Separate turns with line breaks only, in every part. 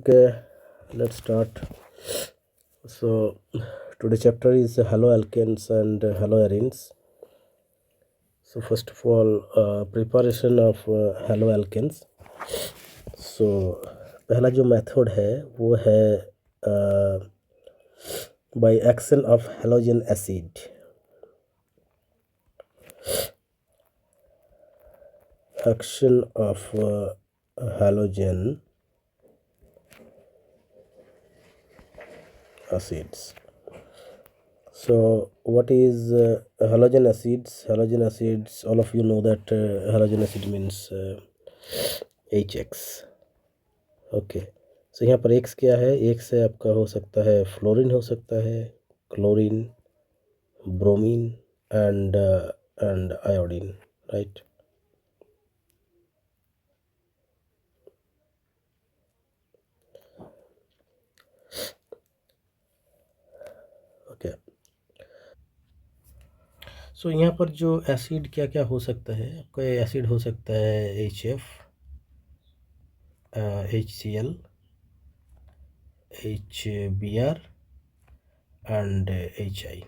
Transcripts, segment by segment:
Okay, let's start. So today's chapter is haloalkanes and haloarenes. So first of all, preparation of haloalkanes. So पहला जो method है वो है by action of halogen acid. Action of halogen acids. So what is halogen acids? Halogen acids, all of you know that halogen acid means HX. Okay, so यहाँ पर x क्या है? X से आपका हो सकता है फ्लोरीन, हो सकता है chlorine, bromine and iodine, right. Okay, so यहाँ पर जो एसिड क्या क्या हो सकता है? आपका एसिड हो सकता है HF, HCl, HBr and HI।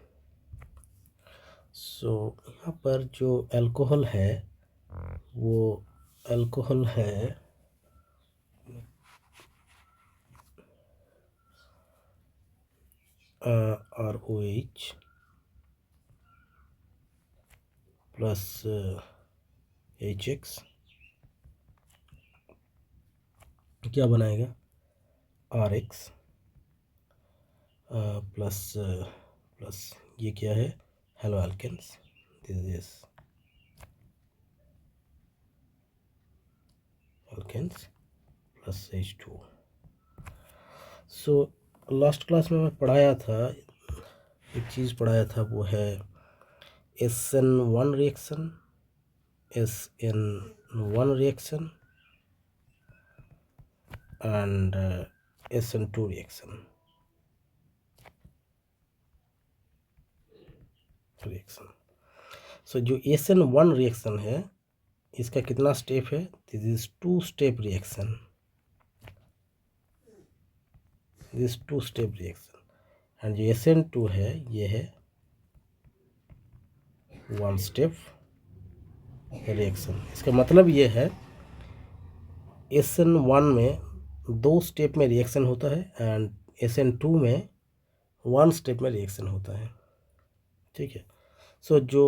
सो यहाँ पर जो अल्कोहल है वो अल्कोहल है ROH प्लस HX क्या बनाएगा? RX प्लस ये क्या है? Haloalkanes, this is alkanes plus H2। So last class में मैं पढ़ाया था, एक चीज़ पढ़ाया था, वो है SN1 reaction, SN1 reaction and SN2 reaction. So जो SN1 रिएक्शन है इसका कितना स्टेप है? This is 2 step reaction, this 2 step reaction. And जो SN2 है ये है 1 स्टेप रिएक्शन। इसका मतलब ये है SN1 में 2 स्टेप में रिएक्शन होता है एंड SN2 में 1 स्टेप में रिएक्शन होता है, ठीक है। सो जो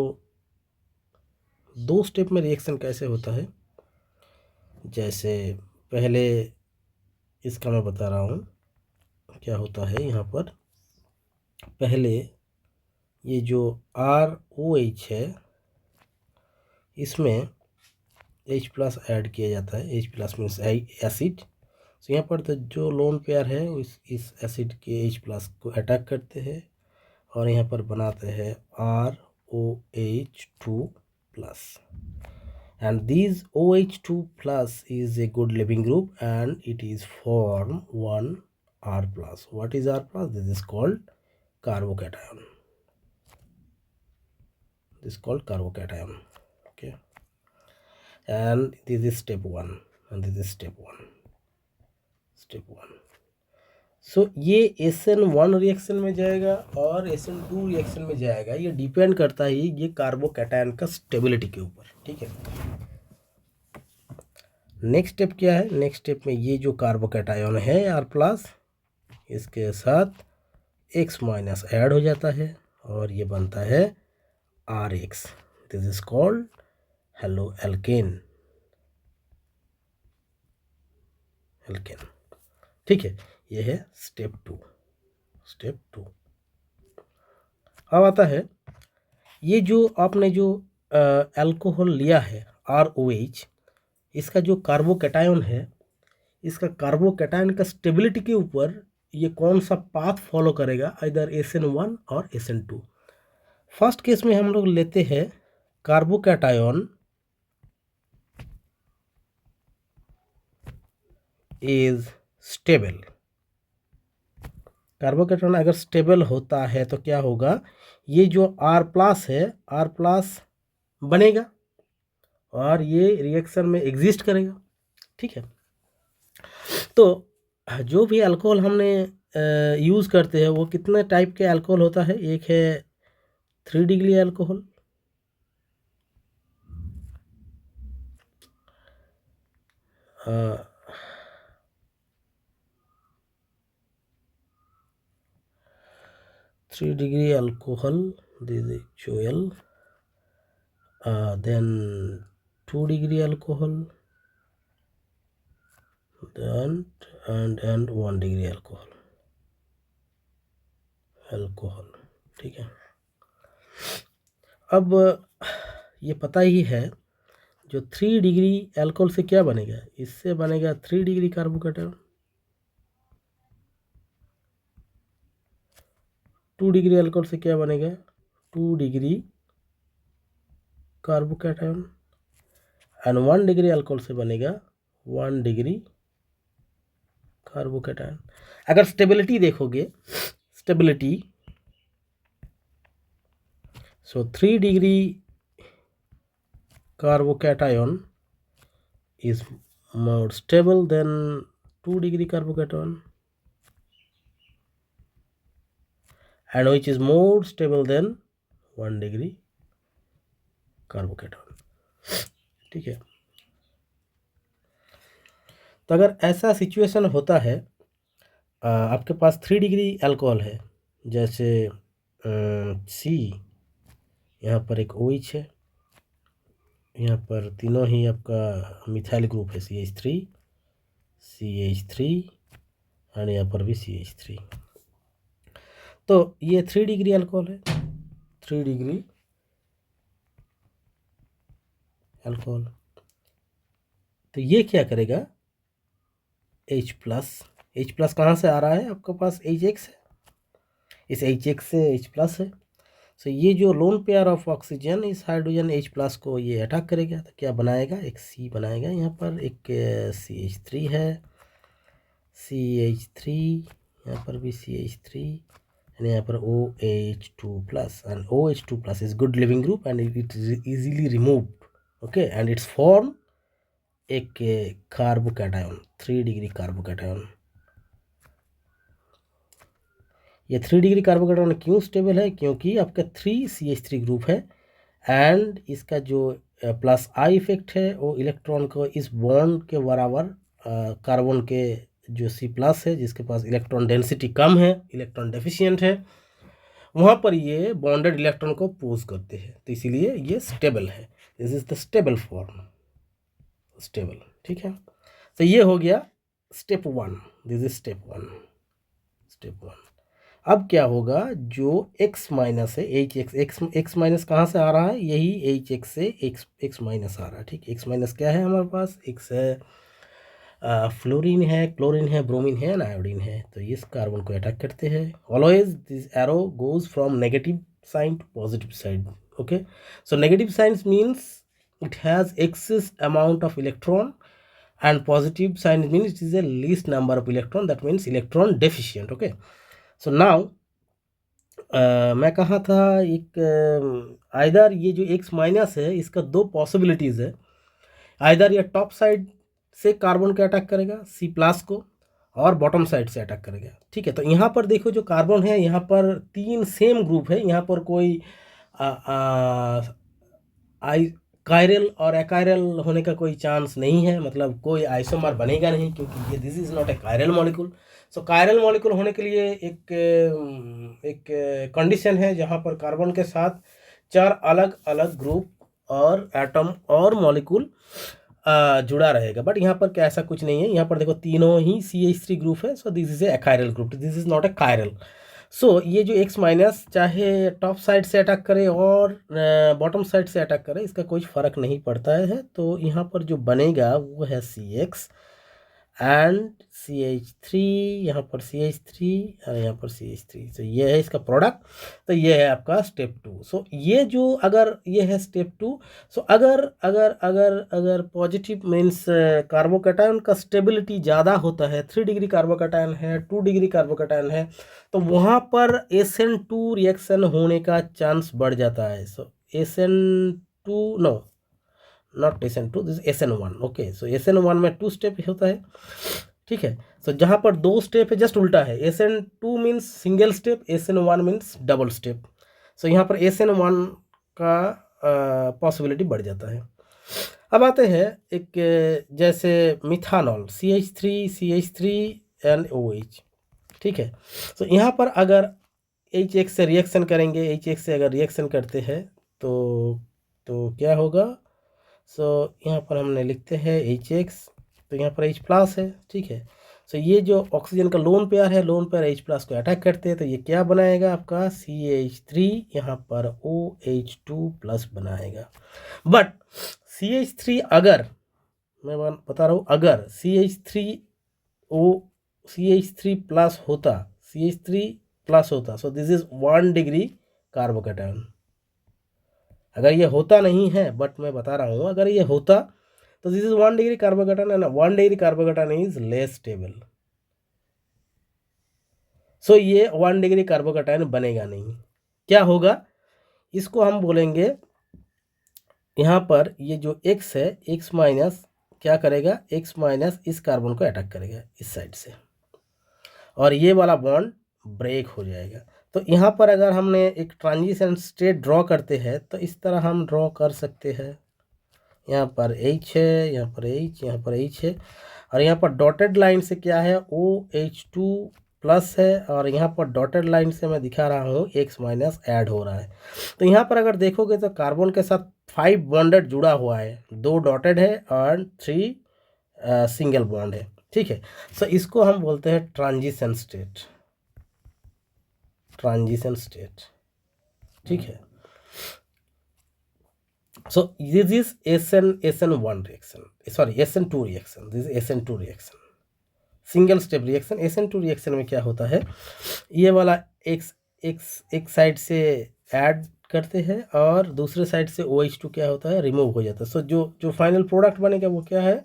2 स्टेप में रिएक्शन कैसे होता है, जैसे पहले इसका मैं बता रहा हूँ क्या होता है। यहाँ पर पहले ये जो ROH है इसमें H प्लस ऐड किया जाता है। H plus means acid. तो यहाँ पर तो जो लोन पेयर है इस एसिड के H प्लस को अटैक करते हैं और यहाँ पर बनाते हैं ROH2 plus. and these OH2 plus is a good Levin group and it is form one R plus. What is R plus? This is called carbocation. This is called carbocation. Okay, and this is step 1 and this is step 1. Step 1. सो ये SN1 reaction में जाएगा और SN2 reaction में जाएगा। ये depend करता है ये कार्बोकैटायन का स्टेबिलिटी के ऊपर, ठीक है। नेक्स्ट स्टेप क्या है? नेक्स्ट स्टेप में ये जो कार्बोकैटायन है R प्लस, इसके साथ X माइनस ऐड हो जाता है और ये बनता है RX। This is called haloalkane, alkane, ठीक है। ये है स्टेप 2, स्टेप 2। अब आता है ये जो आपने जो अल्कोहल लिया है ROH, इसका जो कार्बोकैटायन है, इसका कार्बोकैटायन का स्टेबिलिटी के ऊपर ये कौन सा पाथ फॉलो करेगा, इधर SN1 और SN2। फर्स्ट केस में हम लोग लेते हैं कार्बोकैटायन इज स्टेबल। कार्बोकैटायन अगर स्टेबल होता है तो क्या होगा? ये जो R प्लस है R प्लस बनेगा और ये रिएक्शन में एग्जिस्ट करेगा, ठीक है। तो जो भी अल्कोहल हमने यूज़ करते हैं वो कितने टाइप के अल्कोहल होता है? एक है 3 degree alcohol, uh, 3 degree alcohol, this is HOL, then 2 degree alcohol, then and 1 degree alcohol, ठीक है। अब ये पता ही है जो 3 डिग्री अल्कोहल से क्या बनेगा, इससे बनेगा 3 डिग्री कार्बोकेटायन, 2 डिग्री अल्कोहल से क्या बनेगा, 2 degree carbocation, and 1 degree alcohol से बनेगा 1 डिग्री कार्बोकेटायन। अगर स्टेबिलिटी देखोगे, stability, so 3 degree carbocation is more stable than 2 degree carbocation, and which is more stable than 1 degree carbocation, ठीक है। तो अगर ऐसा सिचुएशन होता है, आपके पास 3 डिग्री अल्कोहल है, जैसे सी, यहाँ पर एक OH है, यहाँ पर तीनों ही आपका मिथाइल ग्रुप है, CH3 और यहाँ पर भी CH3, तो ये 3 डिग्री अल्कोहल है, 3 डिग्री अल्कोहल। तो ये क्या करेगा, H+ कहाँ से आ रहा है, आपके पास HX है, इस HX से H+ है, सो ये जो लोन पेयर ऑफ ऑक्सीजन इस हाइड्रोजन H+ को ये अटैक करेगा, तो क्या बनाएगा, एक C बनाएगा, यहाँ पर एक CH3 है, CH3, यहाँ पर भी CH3, and यहाँ पर OH2+, and OH2+ is good living group and it is easily removed, okay, and it's form एक कार्बोकैटायन, 3 डिग्री कार्बोकैटायन। ये 3 डिग्री कार्बोकैटायन क्यों स्टेबल है, क्योंकि आपका 3CH3 ग्रुप है, एंड इसका जो प्लस आई इफेक्ट है वो इलेक्ट्रॉन को इस बॉन्ड के बराबर कार्बन के जो C+ है, जिसके पास इलेक्ट्रॉन डेंसिटी कम है, इलेक्ट्रॉन डेफिशिएंट है, वहाँ पर ये बॉन्डेड इलेक्ट्रॉन को पोज करते हैं, तो इसीलिए ये स्टेबल है। This is the stable form, stable, ठीक है। तो ये हो गया स्टेप 1, दिस इज स्टेप 1। अब क्या होगा, जो X- है, X- कहाँ से आ रहा है, यही HX से X- आ रहा है, ठीक। X- क्या है हमारे पास, X है फ्लोरीन है, क्लोरीन है, ब्रोमीन है, आयोडीन है, तो इस कार्बन को अटैक करते हैं। Always this arrow goes from negative sign to positive side, okay. So negative science means it has excess amount of electron, and positive sign means it is a least number of electron, that means electron deficient, okay। so now मैं कहा था, एक either ये जो X- है इसका दो possibilities है, आइदर ये टॉप साइड से कार्बन को अटैक करेगा C+ को, और बॉटम साइड से अटैक करेगा, ठीक है। तो यहाँ पर देखो जो कार्बन है, यहाँ पर 3 सेम ग्रुप है, यहाँ पर कोई आई कायरल और एकायरल होने का कोई चांस नहीं है, मतलब कोई आइसोमर बनेगा नहीं, क्योंकि ये this is not a chiral molecule. So chiral molecule होने के लिए एक कंडीशन है, जहाँ पर कार्बन के साथ 4 अलग अलग ग्रुप और एटम और मॉलिक्यूल जुड़ा रहेगा, बट यहाँ पर क्या ऐसा कुछ नहीं है। यहाँ पर देखो तीनों ही CH3 ग्रुप है, so this is a achiral group, this is not a chiral. So ये जो X- चाहे टॉप साइड से अटैक करे और बॉटम साइड से अटैक करे, इसका कोई फ़र्क नहीं पड़ता है। तो यहाँ पर जो बनेगा वो है CX एंड CH3, यहाँ पर CH3 और यहाँ पर CH3, तो ये है इसका प्रोडक्ट। तो ये है आपका स्टेप 2। सो ये जो अगर ये है स्टेप 2, सो अगर अगर अगर अगर पॉजिटिव मीन्स कार्बोकैटायन का स्टेबिलिटी ज़्यादा होता है, 3 डिग्री कार्बोकैटायन है, 2 डिग्री कार्बोकैटायन है, तो वहाँ पर SN2 रिएक्शन होने का चांस बढ़ जाता है। So SN2 no, not SN2, this SN1, okay. So SN1 में 2 स्टेप होता है, ठीक है। सो जहाँ पर 2 स्टेप है जस्ट उल्टा है, SN2 means single step, SN1 means double step. So यहाँ पर SN1 का पॉसिबिलिटी बढ़ जाता है। अब आते हैं एक जैसे मिथानॉल CH3 एंड OH, ठीक है। तो यहाँ पर अगर HX से रिएक्शन करेंगे, HX से अगर रिएक्शन करते हैं तो क्या होगा। सो यहाँ पर हमने लिखते हैं HX, तो यहाँ पर H प्लस है, ठीक है। सो ये जो ऑक्सीजन का लोन पेयर है, लोन पेयर H प्लस को अटैक करते हैं, तो ये क्या बनाएगा आपका CH3, यहाँ पर OH2 प्लस बनाएगा। बट CH3 अगर मैं बता रहा हूँ, अगर CH3 प्लस होता, CH3 प्लस होता, सो दिस इज 1 डिग्री कार्बोकैटायन। अगर ये होता नहीं है, बट मैं बता रहा हूँ अगर ये होता तो this is 1 degree carbocation, and 1 degree carbocation is less stable. So ये 1 डिग्री कार्बोकैटायन बनेगा नहीं। क्या होगा, इसको हम बोलेंगे, यहाँ पर ये जो X है, X माइनस क्या करेगा, X माइनस इस कार्बन को अटैक करेगा इस साइड से, और ये वाला बॉन्ड ब्रेक हो जाएगा। तो यहाँ पर अगर हमने एक ट्रांजिशन स्टेट ड्रॉ करते हैं तो इस तरह हम ड्रॉ कर सकते हैं। यहाँ पर H है, यहाँ पर H, यहाँ पर H है, और यहाँ पर डॉटेड लाइन से क्या है, OH2 प्लस है, और यहाँ पर डॉटेड लाइन से मैं दिखा रहा हूँ X माइनस ऐड हो रहा है। तो यहाँ पर अगर देखोगे तो कार्बन के साथ 5 बॉन्डेड जुड़ा हुआ है, 2 डॉटेड है और 3 सिंगल बॉन्ड है, ठीक है। सो इसको हम बोलते हैं ट्रांजिशन स्टेट, ट्रांजिशन स्टेट, ठीक है। So this is SN1 reaction, sorry SN2 reaction, this is SN2 reaction, single step reaction. SN2 reaction में क्या होता है, ये वाला एक साइड से ऐड करते हैं और दूसरे साइड से OH2 क्या होता है, रिमूव हो जाता है। सो जो फाइनल प्रोडक्ट बनेगा वो क्या है,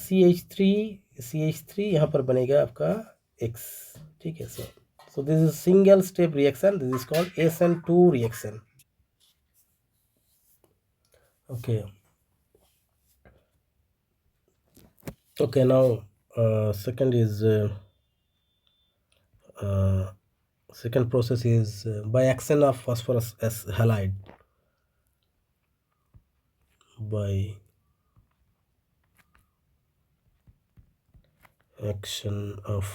CH3 यहाँ पर बनेगा आपका X, ठीक है। So this is single step reaction, this is called SN2 reaction. Okay, now second is second process is by action of phosphorus as halide, by action of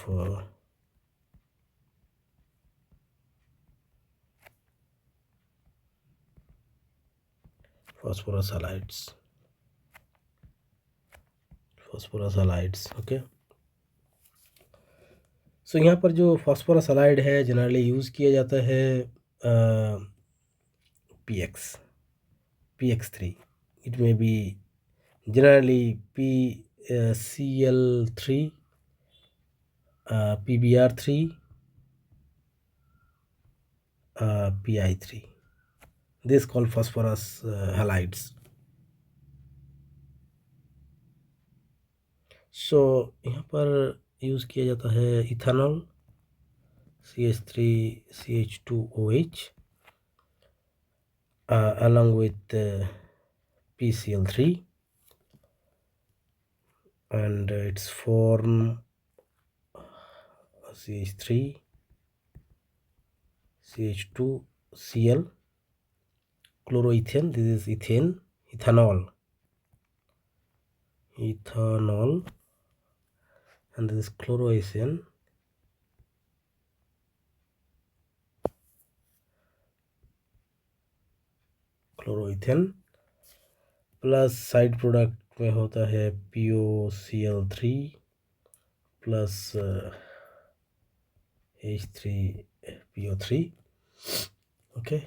phosphorus halides, okay. So यहाँ पर जो phosphorus halide है generally use किया जाता है PX3, it may be generally PCl3, PBr3, PI3, this called phosphorus halides. So यहाँ पर use किया जाता है ethanol CH3CH2OH along with PCl3, and its form CH3CH2Cl, chloroethane, this is ethanol, and this is chloroethane, plus side product में होता है POCl3 plus H3PO3, okay.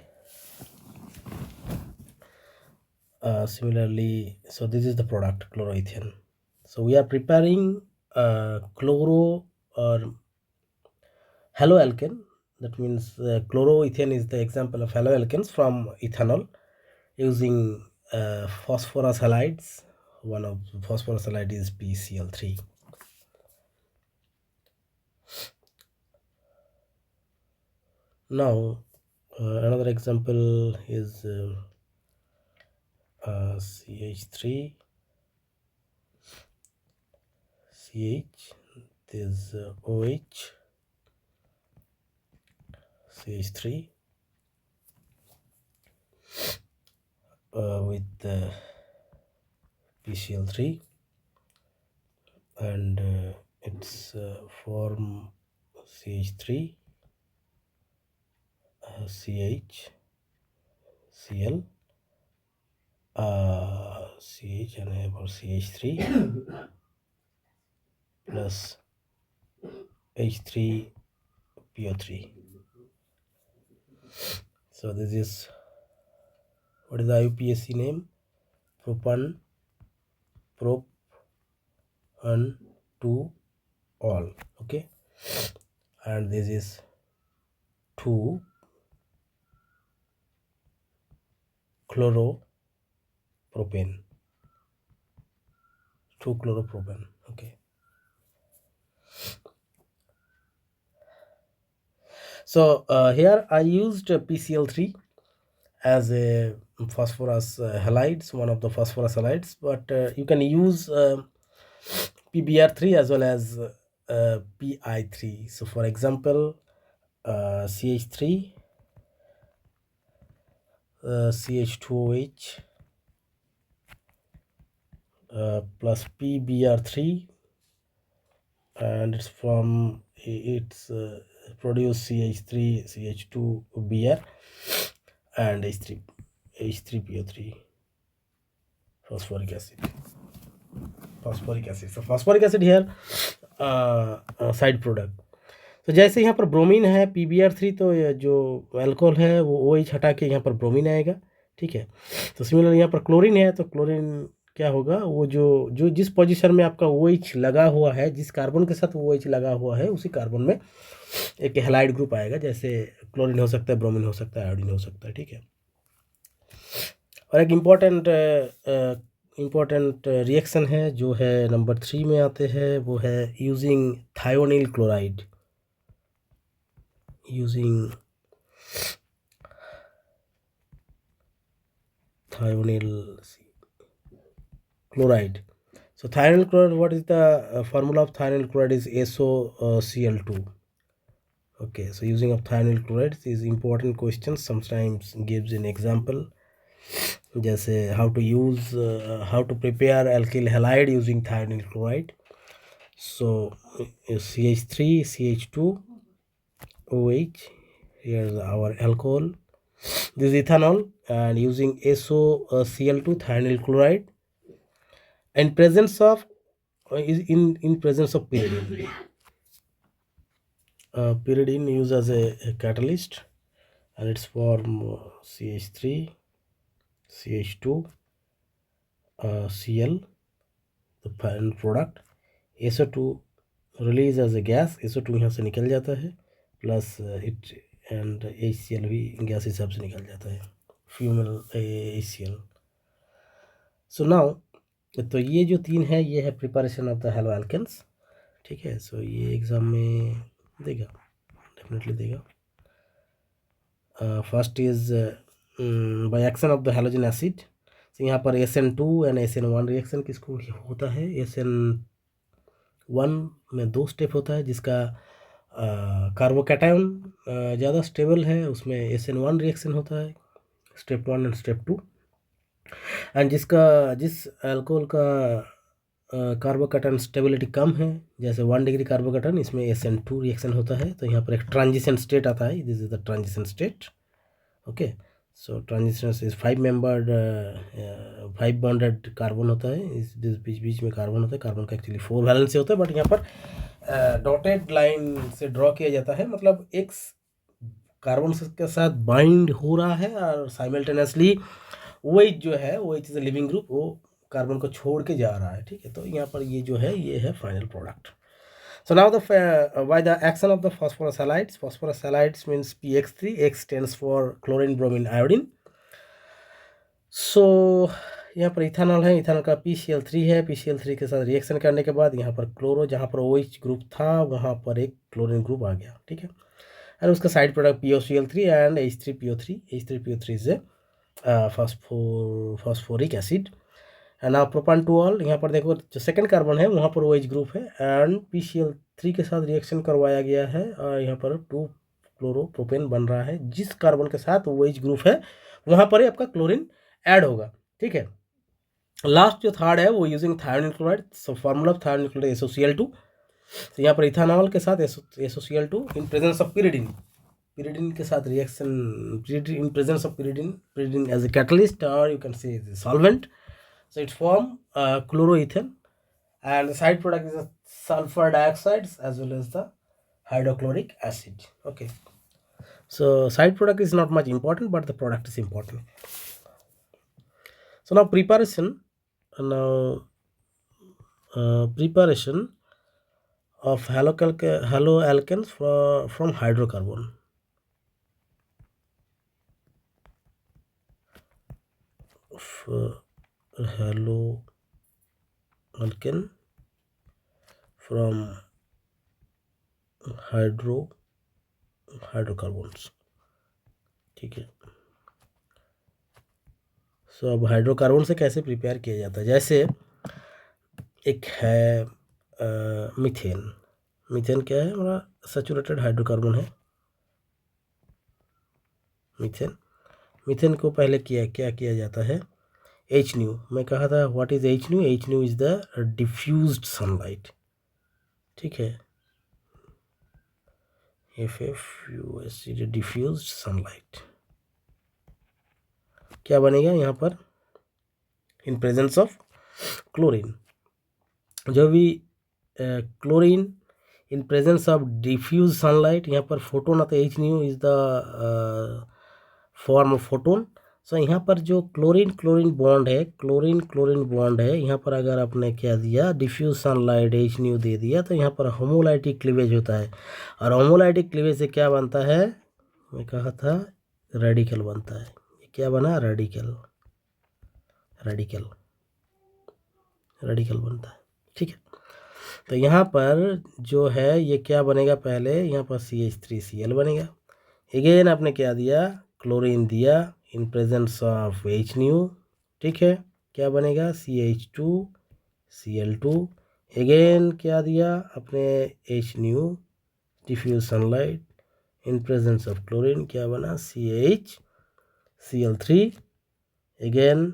Similarly, so this is the product chloroethane. So we are preparing chloro or haloalkane, that means chloroethane is the example of haloalkanes from ethanol using phosphorus halides. One of phosphorus halide is PCl3. Now another example is CH3 CH, this OH, CH3 with PCl3, and its form CH3, CH, Cl, CH and about CH3 plus H3PO3. So this is, what is the IUPAC name? Propan, prop, and 2 all. Okay, and this is 2 chloropropane, 2 chloropropane. Okay, so here I used PCl3 as a phosphorus halides, one of the phosphorus halides, but you can use PBr3 as well as PI3. So for example, CH3, CH2OH plus PBr3, and it's from it's produce CH3, CH2Br and H3PO3 phosphoric acid. So phosphoric acid here side product. तो जैसे यहाँ पर bromine है PBr3, तो जो alcohol है वो OH हटा के यहाँ पर ब्रोमीन आएगा. ठीक है, तो सिमिलर यहाँ पर क्लोरीन है, तो क्लोरीन क्या होगा, वो जो जिस पोजीशन में आपका OH लगा हुआ है, जिस कार्बन के साथ OH लगा हुआ है, उसी कार्बन में एक हैलाइड ग्रुप आएगा. जैसे क्लोरीन हो सकता है, ब्रोमीन हो सकता है, आयोडीन हो सकता है. ठीक है, और एक इम्पोर्टेंट रिएक्शन है जो है नंबर 3 में आते हैं, वो है using thionyl chloride. Using thionyl chloride. So thionyl chloride, what is the formula of thionyl chloride is SOCl2. Okay, so using of thionyl chloride is important question, sometimes gives an example. जैसे how to use how to prepare alkyl halide using thionyl chloride. So CH3, CH2, OH, here's our alcohol, this is ethanol, and using SOCl2 thionyl chloride, and presence of in presence of pyridine. Pyridine used as a catalyst, and it's form CH3, CH2, Cl, the final product. SO2 release as a gas, SO2 यहाँ से निकल जाता है, plus it and HCl भी gas हिसाब से निकल जाता है, फ्यूमल HCl. सो नाउ, तो ये जो 3 है, ये है प्रिपरेशन ऑफ द हैलोअल्केन्स. ठीक है, सो ये एग्जाम में देगा, डेफिनेटली देगा. First is by action of the halogen acid. तो यहाँ पर SN2 एंड SN1 रिएक्शन किसको होता है? SN1 में 2 स्टेप होता है, जिसका कार्बोकैटायन ज़्यादा स्टेबल है, उसमें SN1 रिएक्शन होता है, स्टेप 1 एंड स्टेप 2. एंड जिस अल्कोहल का कार्बोकैटायन स्टेबिलिटी कम है, जैसे 1 डिग्री कार्बोकैटायन, इसमें SN2 रिएक्शन होता है. तो यहाँ पर एक ट्रांजिशन स्टेट आता है, this is the transition state. Okay, so transition is 5 bonded carbon होता है, इस बीच में कार्बन होता है. कार्बन का एक्चुअली 4 वैलेंसी होता है, बट यहाँ पर डॉटेड लाइन से ड्रॉ किया जाता है, मतलब X कार्बन के साथ बाइंड हो रहा है और साइमल्टेनियसली OH जो है, OH is a leaving group, वो कार्बन को छोड़ के जा रहा है. ठीक है, तो यहाँ पर ये जो है, ये है final product. So now by the action of the phosphorus halides means PX3, X stands for chlorine, bromine, iodine. So यहाँ पर इथानॉल है, इथानॉल का PCl3 है, PCl3 के साथ रिएक्शन करने के बाद यहाँ पर क्लोरो, जहाँ पर OH ग्रुप था वहाँ पर एक क्लोरीन ग्रुप आ गया. ठीक है, और उसका side product POCl3 and H3PO3. H3PO3 is a phosphoric acid, and now propan two ol, यहाँ पर देखो जो सेकंड कार्बन है वहाँ पर OH ग्रुप है एंड PCl3 के साथ रिएक्शन करवाया गया है और यहाँ पर 2 क्लोरोप्रोपेन बन रहा है। जिस कार्बन के साथ OH ग्रुप है वहाँ पर ही आपका क्लोरीन ऐड होगा, ठीक है। लास्ट जो थर्ड है वो using thionyl chloride, so formula of thionyl chloride SOCl2। तो यहाँ पर इथानॉल के साथ SOCl2 in presence of pyridine, pyridine के साथ reaction, in presence of pyridine as a catalyst और you can say solvent, so it form chloroethane and the side product is a sulfur dioxide as well as the hydrochloric acid. Okay, so side product is not much important but the product is important. So now preparation of haloalkanes from hydrocarbon. Haloalkane from hydrocarbons, ठीक है। सो अब hydrocarbon से कैसे prepare किया जाता है, जैसे एक है मीथेन। मीथेन क्या है, हमारा सैचुरेटेड हाइड्रोकार्बन है मीथेन। मीथेन को पहले क्या किया जाता है, HNU, मैं कहा था what is HNU, HNU is the diffused sunlight, ठीक है, FFUSD डिफ्यूज्ड सनलाइट। क्या बनेगा यहाँ पर, इन प्रेजेंस ऑफ क्लोरीन, जो भी chlorine in presence of diffuse sunlight, यहाँ पर फोटोन आता है, HNU is the form of photon. So यहाँ पर जो क्लोरीन बॉन्ड है, क्लोरीन बॉन्ड है, यहाँ पर अगर आपने क्या दिया, डिफ्यूज सनलाइट HNU दे दिया, तो यहाँ पर होमोलाइटिक क्लीवेज होता है और होमोलाइटिक क्लीवेज से क्या बनता है, मैं कहा था रेडिकल बनता है। ये क्या बना, रेडिकल बनता है, ठीक है। तो यहाँ पर जो है ये क्या बनेगा, पहले यहाँ पर CH3Cl बनेगा। अगेन आपने क्या दिया, क्लोरीन दिया इन प्रेजेंस ऑफ HNU, ठीक है, क्या बनेगा, CH2Cl2। अगेन क्या दिया आपने, HNU diffuse sunlight in presence of chlorine, क्या बना, CHCl3। Again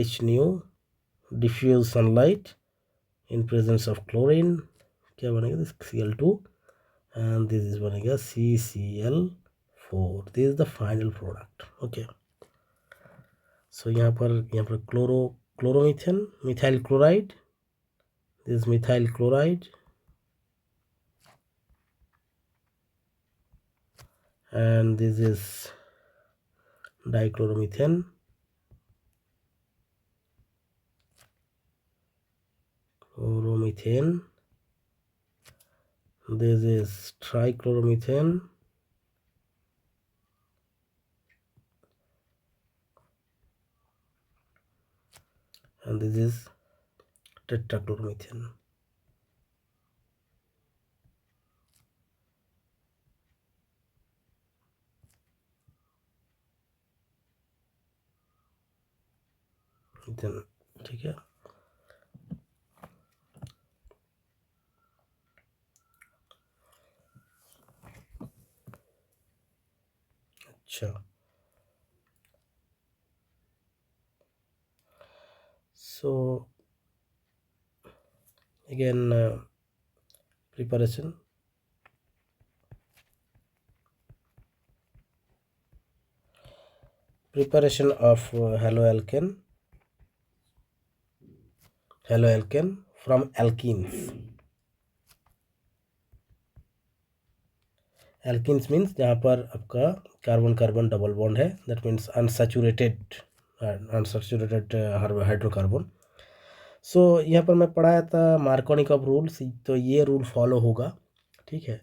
HNU diffuse sunlight in presence of chlorine, क्या बनेगा, Cl2 and this is बनेगा CCl4। This is the final product, okay. So यहाँ पर chloromethane, methyl chloride, this methyl chloride and this is dichloromethane, this is trichloromethane, and this is tetrachloromethane. ठीक है, अच्छा। So again preparation of haloalkane from alkenes. Alkenes means जहाँ पर आपका carbon double bond है, that means unsaturated hydrocarbon. सो यहाँ पर मैं पढ़ाया था मार्कोनिकॉफ रूल्स, तो ये रूल फॉलो होगा, ठीक है।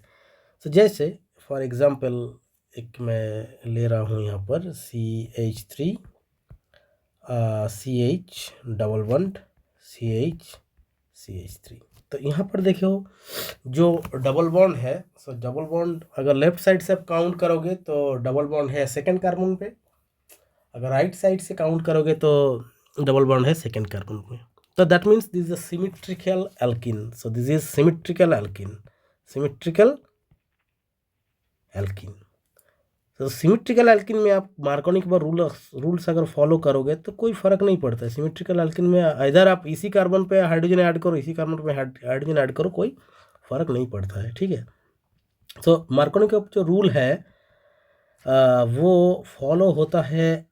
सो जैसे फॉर एग्जांपल एक मैं ले रहा हूँ यहाँ पर CH3 CH double bond CH3। तो यहाँ पर देखो जो डबल बॉन्ड है, सो डबल बॉन्ड अगर लेफ्ट साइड से आप काउंट करोगे तो डबल बॉन्ड है सेकंड कार्बन पे अगर राइट साइड से काउंट करोगे तो डबल बॉन्ड है सेकेंड कार्बन में। तो that means this is a symmetrical alkene. So this is symmetrical alkene, symmetrical alkene. तो सिमेट्रिकल एल्किन में आप मार्कोनी के बाद रूल्स अगर फॉलो करोगे तो कोई फ़र्क नहीं पड़ता है। सिमेट्रिकल एल्किन में इधर आप इसी कार्बन पे हाइड्रोजन ऐड करो, इसी कार्बन पे हाइड्रोजन ऐड करो, कोई फ़र्क नहीं पड़ता है, ठीक है। तो मार्कोनी का जो रूल है वो फॉलो होता है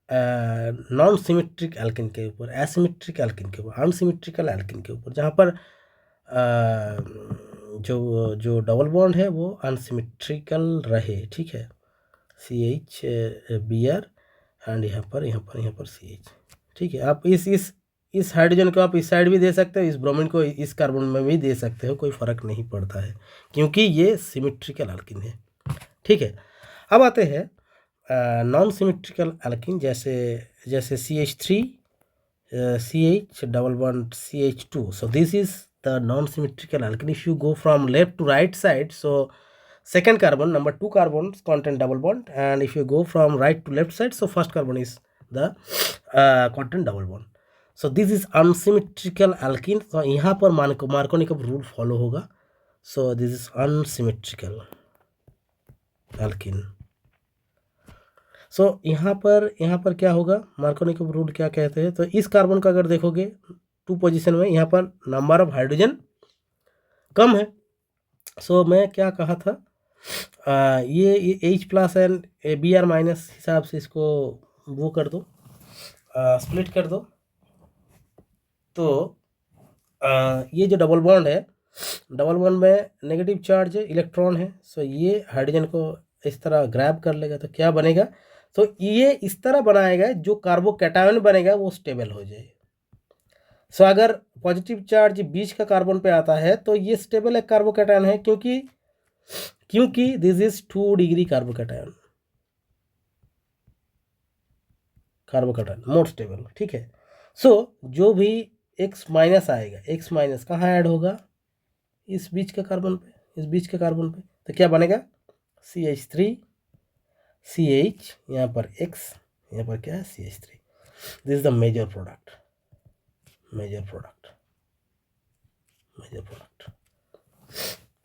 नॉन सिमेट्रिक एल्किन के ऊपर, एसिमेट्रिक एल्किन के ऊपर, अनसिमेट्रिकल एल्किन के ऊपर, जहाँ पर जो जो डबल बॉन्ड है वो अनसिमेट्रिकल रहे, ठीक है। CH Br एंड यहाँ पर CH, ठीक है। आप इस हाइड्रोजन को आप इस साइड भी दे सकते हो, इस ब्रोमीन को इस कार्बन में भी दे सकते हो, कोई फ़र्क नहीं पड़ता है क्योंकि ये सिमेट्रिकल एल्किन है, ठीक है। अब आते हैं नॉन सिमेट्रिकल एल्किन, जैसे CH3 CH double bond CH2. So this is the non-symmetrical alkene. If you go from left to right side, so second carbon, number 2 carbons contain double bond, and if you go from right to left side, so first carbon is the contain double bond. So this is unsymmetrical alkene. So यहाँ पर Markovnikov का rule follow होगा. So this is unsymmetrical alkene. सो यहाँ पर क्या होगा, Markovnikov का rule क्या कहते हैं, तो इस कार्बन का अगर देखोगे 2 पोजीशन में, यहाँ पर नंबर ऑफ हाइड्रोजन कम है। सो मैं क्या कहा था, ये H+ एंड Br- हिसाब से इसको वो कर दो, स्प्लिट कर दो। तो ये जो डबल बॉन्ड है, डबल बॉन्ड में नेगेटिव चार्ज है, इलेक्ट्रॉन है। सो ये हाइड्रोजन को इस तरह ग्रैब कर लेगा, तो क्या बनेगा, तो ये इस तरह बनाएगा जो कार्बोकैटायन बनेगा वो स्टेबल हो जाए। सो अगर पॉजिटिव चार्ज बीच का कार्बन पे आता है तो ये स्टेबल एक कार्बोकैटायन है, क्योंकि this is 2 degree carbocation more stable, ठीक है। सो जो भी X- आएगा, X- कहाँ ऐड होगा, इस बीच के कार्बन पे, तो क्या बनेगा, CH3 CH, यहाँ पर X, यहाँ पर क्या है CH3। This is the major product,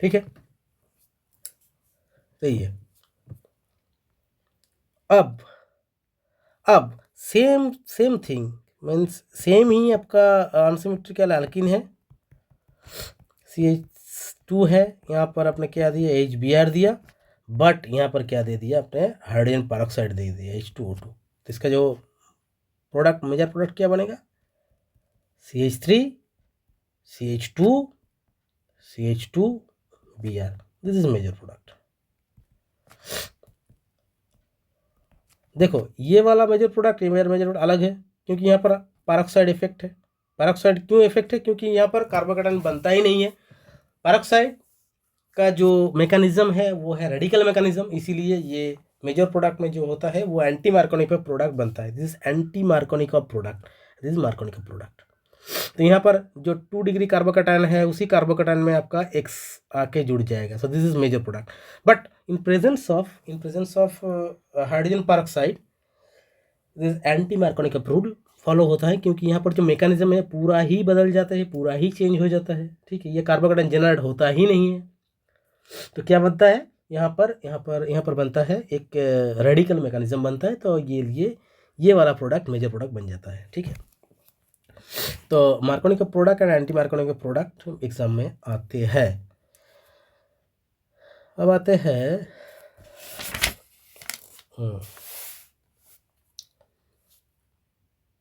ठीक है। सही है। अब सेम थिंग मीन्स सेम ही आपका अनसिमेट्रिकल एल्किन है, CH2 है, यहाँ पर आपने क्या दिया, HBr दिया, बट यहाँ पर क्या दे दिया आपने, हाइड्रोजन पेरोक्साइड दे दिया, H2O2। तो इसका जो प्रोडक्ट, मेजर प्रोडक्ट क्या बनेगा, CH3 CH2 Br। This is major product. देखो ये वाला मेजर प्रोडक्ट, ये मेजर प्रोडक्ट अलग है, क्योंकि यहाँ पर पेरोक्साइड इफेक्ट है। पेरोक्साइड क्यों इफेक्ट है, क्योंकि यहाँ पर कार्बोकैटायन बनता ही नहीं है। पेरोक्साइड का जो मैकेनिज्म है वो है रेडिकल मैकेनिज्म, इसीलिए ये मेजर प्रोडक्ट में जो होता है वो एंटी मार्कोनिक प्रोडक्ट बनता है। This is anti Markovnikov product, this is मार्कोनिक product. तो यहाँ पर जो 2 डिग्री कार्बोकैटायन है, उसी कार्बोकैटायन में आपका X आके जुड़ जाएगा। So this is major product, but in presence of hydrogen peroxide this anti Markovnikov rule follow होता है, क्योंकि यहाँ पर जो मैकेनिज्म है पूरा ही बदल जाता है, पूरा ही चेंज हो जाता है, ठीक है। ये कार्बोकैटायन जनरेट होता ही नहीं है, तो क्या बनता है, यहाँ पर बनता है एक रेडिकल मैकेनिज्म बनता है। तो ये वाला प्रोडक्ट मेजर प्रोडक्ट बन जाता है, ठीक है। तो मार्कोनिक product and anti Markovnikov product exam में आते हैं। अब आते हैं